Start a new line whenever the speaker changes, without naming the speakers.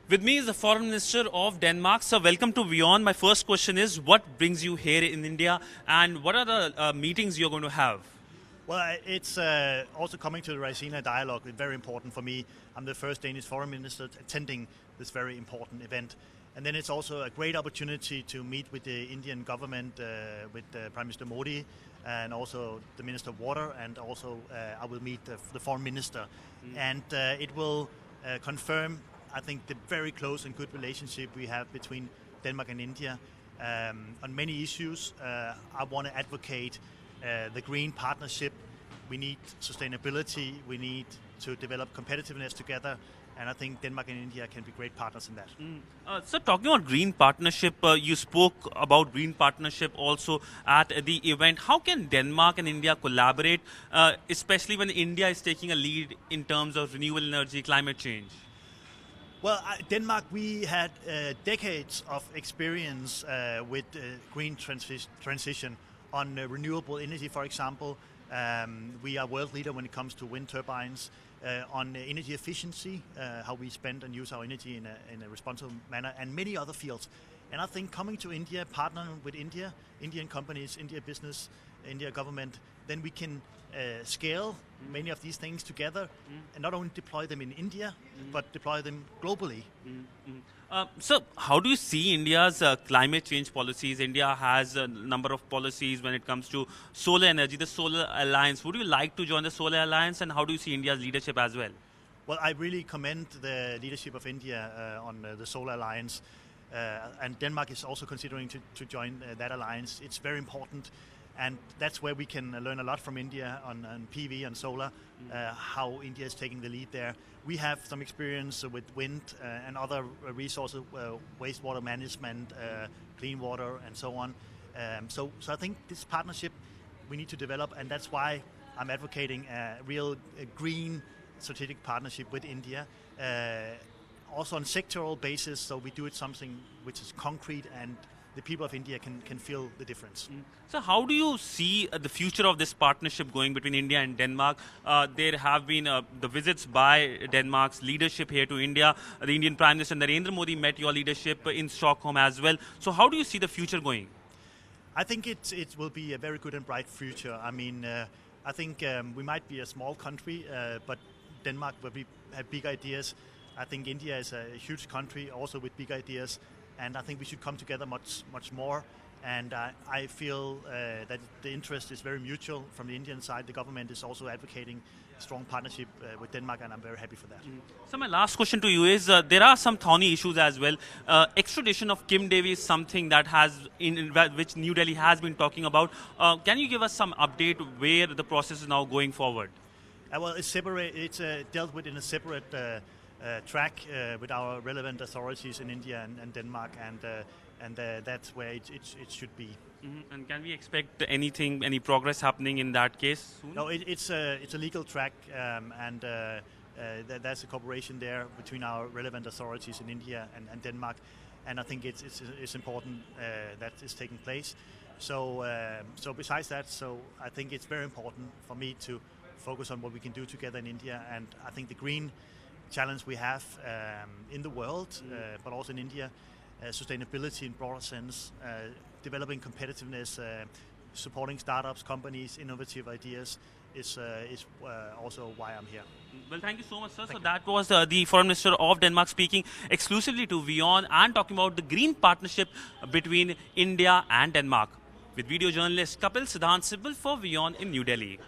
With me is the Foreign Minister of Denmark. Sir, welcome to WION. My first question is, what brings you here in India and what are the meetings you're going to have?
Well, it's also coming to the Raisina dialogue. It's very important for me. I'm the first Danish Foreign Minister attending this very important event. And then it's also a great opportunity to meet with the Indian government, with Prime Minister Modi, and also the Minister of Water, and also I will meet the Foreign Minister. And it will confirm, I think, the very close and good relationship we have between Denmark and India on many issues. I want to advocate the green partnership. We need sustainability. We need to develop competitiveness together. And I think Denmark and India can be great partners in that.
So talking about green partnership, you spoke about green partnership also at the event. How can Denmark and India collaborate, especially when India is taking a lead in terms of renewable energy, climate change?
Well, Denmark, we had decades of experience with green transition on renewable energy, for example. We are world leader when it comes to wind turbines, on energy efficiency, how we spend and use our energy in a responsible manner, and many other fields. And I think coming to India, partnering with Indian companies, India business, India government, then we can scale many of these things together and not only deploy them in India, but deploy them globally.
So how do you see India's climate change policies? India has a number of policies when it comes to solar energy, the Solar Alliance. Would you like to join the Solar Alliance, and how do you see India's leadership as well?
Well, I really commend the leadership of India on the Solar Alliance, and Denmark is also considering to join that alliance. It's very important. And that's where we can learn a lot from India on PV and solar, how India is taking the lead there. We have some experience with wind and other resources, wastewater management, clean water, and so on. So I think this partnership we need to develop, and that's why I'm advocating a real green strategic partnership with India. Also on sectoral basis, so we do it something which is concrete and the people of India can feel the difference.
So how do you see the future of this partnership going between India and Denmark? There have been the visits by Denmark's leadership here to India. The Indian Prime Minister Narendra Modi met your leadership in Stockholm as well. So how do you see the future going?
I think it will be a very good and bright future. I mean, I think we might be a small country, but Denmark will have big ideas. I think India is a huge country also with big ideas. And I think we should come together much more. And I feel that the interest is very mutual from the Indian side. The government is also advocating a strong partnership with Denmark, and I'm very happy for that.
So my last question to you is, there are some thorny issues as well. Extradition of Kim Davy is something that which New Delhi has been talking about. Can you give us some update where the process is now going forward?
Well, it's separate. It's dealt with in a separate track with our relevant authorities in India and Denmark, and that's where it should be.
And can we expect any progress happening in that case soon?
No, it's a legal track, and there's a cooperation there between our relevant authorities in India and Denmark, and I think it's important that is taking place. So besides that, so I think it's very important for me to focus on what we can do together in India, and I think the green challenge we have in the world, but also in India, sustainability in broader sense, developing competitiveness, supporting startups, companies, innovative ideas is also why I'm here.
Well, thank you so much, sir. So that was the Foreign Minister of Denmark speaking exclusively to WION and talking about the green partnership between India and Denmark. With video journalist Kapil Siddhant Sibal for WION in New Delhi.